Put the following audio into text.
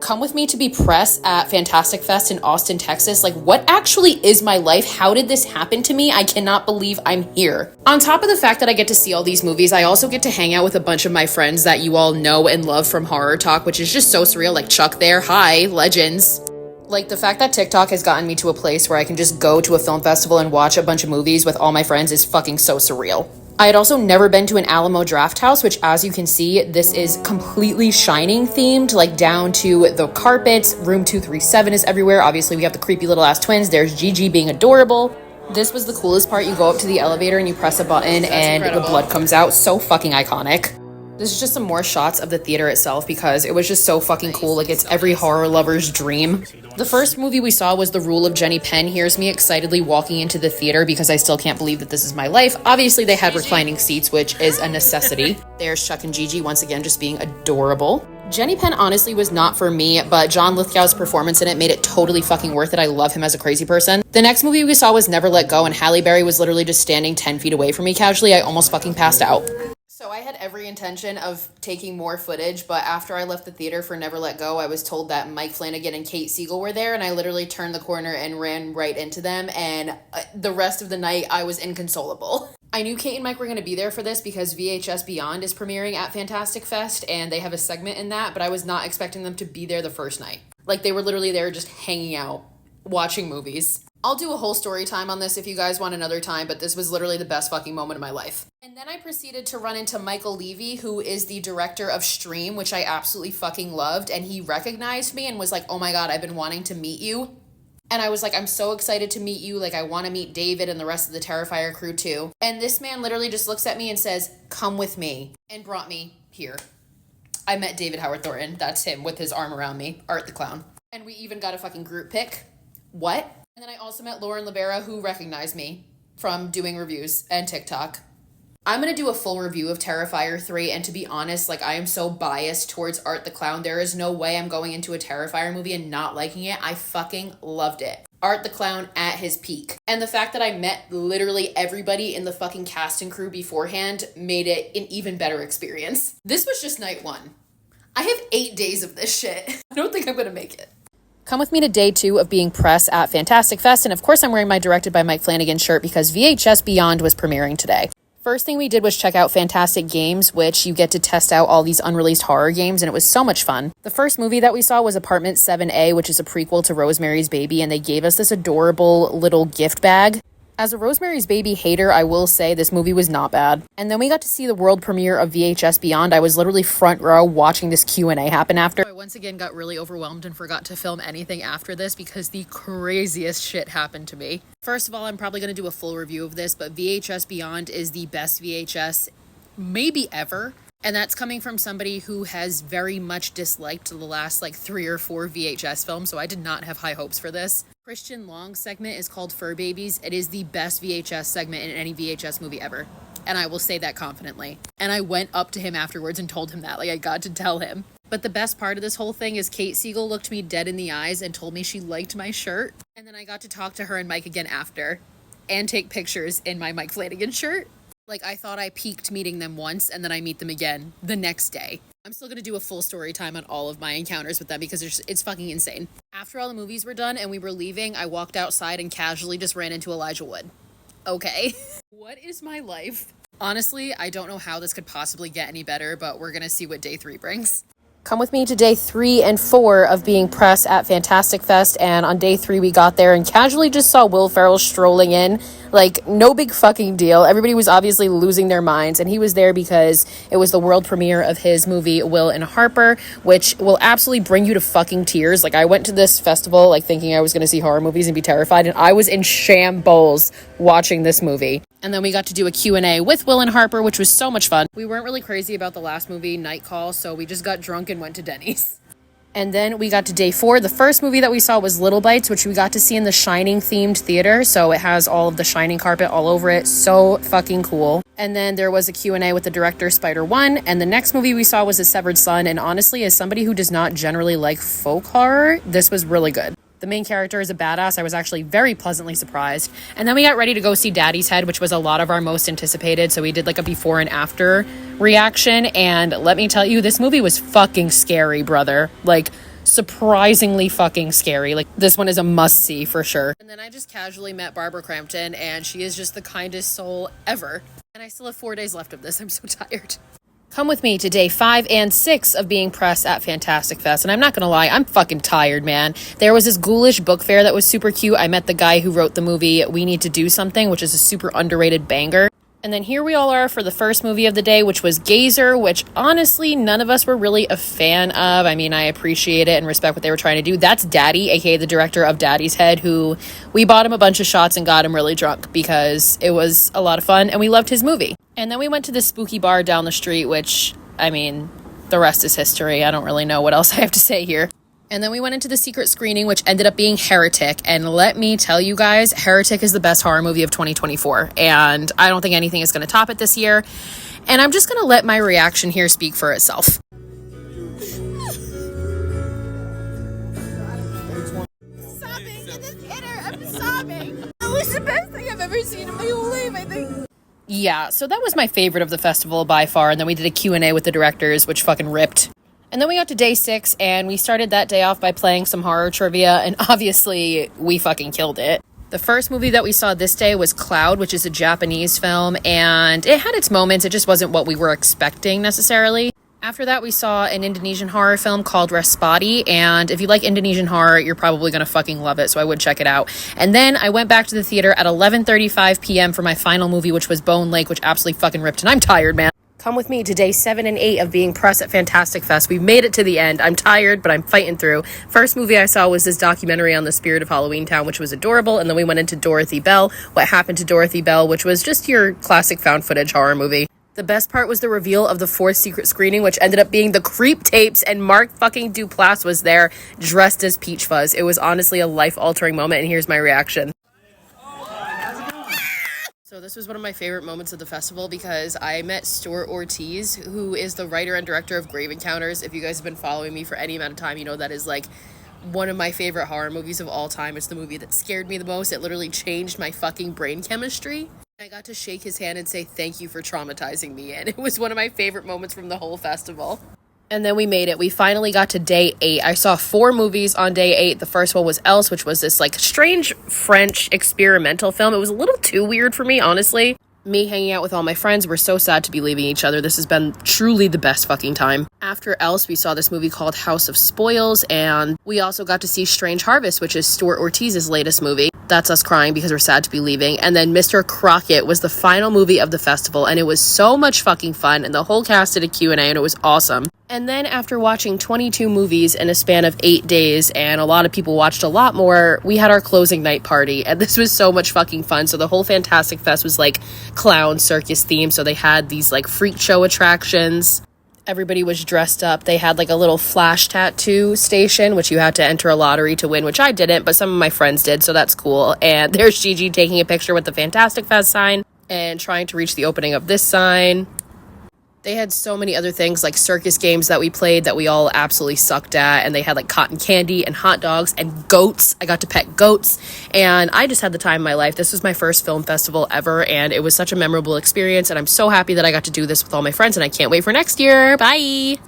Come with me to be press at Fantastic Fest in Austin, Texas. Like, what actually is my life? How did this happen to me? I cannot believe I'm here. On top of the fact that I get to see all these movies, I also get to hang out with a bunch of my friends that you all know and love from Horror Talk, which is just so surreal. Like Chuck there, hi, legends. Like, the fact that TikTok has gotten me to a place where I can just go to a film festival and watch a bunch of movies with all my friends is fucking so surreal. I had also never been to an Alamo Draft House, which, as you can see, this is completely Shining themed, like down to the carpets. Room 237 is everywhere. Obviously, we have the creepy little ass twins. There's Gigi being adorable. This was the coolest part. You go up to the elevator and you press a button and the blood comes out. So fucking iconic. This is just some more shots of the theater itself because it was just so fucking cool. Like, it's every horror lover's dream. The first movie we saw was The Rule of Jenny Penn. Here's me excitedly walking into the theater because I still can't believe that this is my life. Obviously, they had reclining seats, which is a necessity. There's Chuck and Gigi once again just being adorable. Jenny Penn honestly was not for me, but John Lithgow's performance in it made it totally fucking worth it. I love him as a crazy person. The next movie we saw was Never Let Go, and Halle Berry was literally just standing 10 feet away from me casually. I almost fucking passed out. So I had every intention of taking more footage, but after I left the theater for Never Let Go, I was told that Mike Flanagan and Kate Siegel were there, and I literally turned the corner and ran right into them, and the rest of the night, I was inconsolable. I knew Kate and Mike were going to be there for this because VHS Beyond is premiering at Fantastic Fest, and they have a segment in that, but I was not expecting them to be there the first night. Like, they were literally there just hanging out, watching movies. I'll do a whole story time on this if you guys want another time, but this was literally the best fucking moment of my life. And then I proceeded to run into Michael Levy, who is the director of Stream, which I absolutely fucking loved, and he recognized me and was like, oh my god, I've been wanting to meet you. And I was like, I'm so excited to meet you, like, I want to meet David and the rest of the Terrifier crew too. And this man literally just looks at me and says, come with me, and brought me here. I met David Howard Thornton, that's him, with his arm around me, Art the Clown. And we even got a fucking group pic. What? And then I also met Lauren Libera, who recognized me from doing reviews and TikTok. I'm going to do a full review of Terrifier 3, and to be honest, like, I am so biased towards Art the Clown. There is no way I'm going into a Terrifier movie and not liking it. I fucking loved it. Art the Clown at his peak. And the fact that I met literally everybody in the fucking cast and crew beforehand made it an even better experience. This was just night 1. I have 8 days of this shit. I don't think I'm going to make it. Come with me to day 2 of being press at Fantastic Fest, and of course I'm wearing my Directed by Mike Flanagan shirt because VHS Beyond was premiering today. First thing we did was check out Fantastic Games, which you get to test out all these unreleased horror games, and it was so much fun. The first movie that we saw was Apartment 7A, which is a prequel to Rosemary's Baby, and they gave us this adorable little gift bag. As a Rosemary's Baby hater, I will say this movie was not bad. And then we got to see the world premiere of VHS Beyond. I was literally front row watching this Q&A happen after. I once again got really overwhelmed and forgot to film anything after this because the craziest shit happened to me. First of all, I'm probably going to do a full review of this, but VHS Beyond is the best VHS maybe ever. And that's coming from somebody who has very much disliked the last 3 or 4 VHS films, so I did not have high hopes for this. Christian Long's segment is called Fur Babies. It is the best VHS segment in any VHS movie ever. And I will say that confidently. And I went up to him afterwards and told him that. I got to tell him. But the best part of this whole thing is Kate Siegel looked me dead in the eyes and told me she liked my shirt. And then I got to talk to her and Mike again after. And take pictures in my Mike Flanagan shirt. I thought I peaked meeting them once, and then I meet them again the next day. I'm still going to do a full story time on all of my encounters with them because it's fucking insane. After all the movies were done and we were leaving, I walked outside and casually just ran into Elijah Wood. Okay. What is my life? Honestly, I don't know how this could possibly get any better, but we're going to see what day 3 brings. Come with me to day 3 and 4 of being press at Fantastic Fest, and on day 3 we got there and casually just saw Will Ferrell strolling in. No big fucking deal. Everybody was obviously losing their minds, and he was there because it was the world premiere of his movie Will and Harper, which will absolutely bring you to fucking tears. I went to this festival thinking I was going to see horror movies and be terrified, and I was in shambles watching this movie. And then we got to do a Q&A with Will and Harper, which was so much fun. We weren't really crazy about the last movie, Night Call, so we just got drunk and went to Denny's. And then we got to day 4. The first movie that we saw was Little Bites, which we got to see in the Shining themed theater. So it has all of the Shining carpet all over it. So fucking cool. And then there was a Q&A with the director Spider-1. And the next movie we saw was A Severed Son. And honestly, as somebody who does not generally like folk horror, this was really good. The main character is a badass. I was actually very pleasantly surprised. And then we got ready to go see Daddy's Head, which was a lot of our most anticipated. So we did a before and after reaction. And let me tell you, this movie was fucking scary, brother. surprisingly fucking scary. Like, this one is a must-see for sure. And then I just casually met Barbara Crampton, and she is just the kindest soul ever. And I still have 4 days left of this. I'm so tired. Come with me to day 5 and 6 of being pressed at Fantastic Fest. And I'm not gonna lie, I'm fucking tired, man. There was this ghoulish book fair that was super cute. I met the guy who wrote the movie We Need to Do Something, which is a super underrated banger. And then here we all are for the first movie of the day, which was Gazer, which honestly, none of us were really a fan of. I mean, I appreciate it and respect what they were trying to do. That's Daddy, aka the director of Daddy's Head, who we bought him a bunch of shots and got him really drunk because it was a lot of fun and we loved his movie. And then we went to this spooky bar down the street, which, I mean, the rest is history. I don't really know what else I have to say here. And then we went into the secret screening, which ended up being Heretic. And let me tell you guys, Heretic is the best horror movie of 2024. And I don't think anything is going to top it this year. And I'm just going to let my reaction here speak for itself. Sobbing in the theater. I'm sobbing. That was the best thing I've ever seen in my whole life, I think. Yeah, so that was my favorite of the festival by far. And then we did a Q&A with the directors, which fucking ripped. And then we got to day 6, and we started that day off by playing some horror trivia, and obviously, we fucking killed it. The first movie that we saw this day was Cloud, which is a Japanese film, and it had its moments. It just wasn't what we were expecting necessarily. After that, we saw an Indonesian horror film called Respati, and if you like Indonesian horror, you're probably gonna fucking love it, so I would check it out. And then I went back to the theater at 11:35 p.m. for my final movie, which was Bone Lake, which absolutely fucking ripped, and I'm tired, man. Come with me to day 7 and 8 of being pressed at Fantastic Fest. We've made it to the end. I'm tired, but I'm fighting through. First movie I saw was this documentary on the spirit of Halloween Town, which was adorable. And then we went into Dorothy Bell, What Happened to Dorothy Bell, which was just your classic found footage horror movie. The best part was the reveal of the 4th secret screening, which ended up being the Creep Tapes, and Mark fucking Duplass was there dressed as Peach Fuzz. It was honestly a life-altering moment, and here's my reaction. So this was one of my favorite moments of the festival because I met Stuart Ortiz, who is the writer and director of Grave Encounters. If you guys have been following me for any amount of time, you know that is like one of my favorite horror movies of all time. It's the movie that scared me the most. It literally changed my fucking brain chemistry. I got to shake his hand and say thank you for traumatizing me, and it was one of my favorite moments from the whole festival. And then we made it. We finally got to day 8. I saw 4 movies on day 8. The first one was Else, which was this like strange French experimental film. It was a little too weird for me, honestly. Me hanging out with all my friends, we're so sad to be leaving each other. This has been truly the best fucking time. After Else, we saw this movie called House of Spoils, and we also got to see Strange Harvest, which is Stuart Ortiz's latest movie. That's us crying because we're sad to be leaving. And then Mr. Crockett was the final movie of the festival, and it was so much fucking fun, and the whole cast did a Q&A, and it was awesome. And then after watching 22 movies in a span of 8 days, and a lot of people watched a lot more, we had our closing night party, and this was so much fucking fun. So the whole Fantastic Fest was like clown circus themed, so they had these like freak show attractions. Everybody was dressed up. They had like a little flash tattoo station, which you had to enter a lottery to win, which I didn't, but some of my friends did, so that's cool. And there's Gigi taking a picture with the Fantastic Fest sign and trying to reach the opening of this sign. They had so many other things like circus games that we played that we all absolutely sucked at, and they had like cotton candy and hot dogs and goats. I got to pet goats, and I just had the time of my life. This was my first film festival ever, and it was such a memorable experience, and I'm so happy that I got to do this with all my friends, and I can't wait for next year. Bye!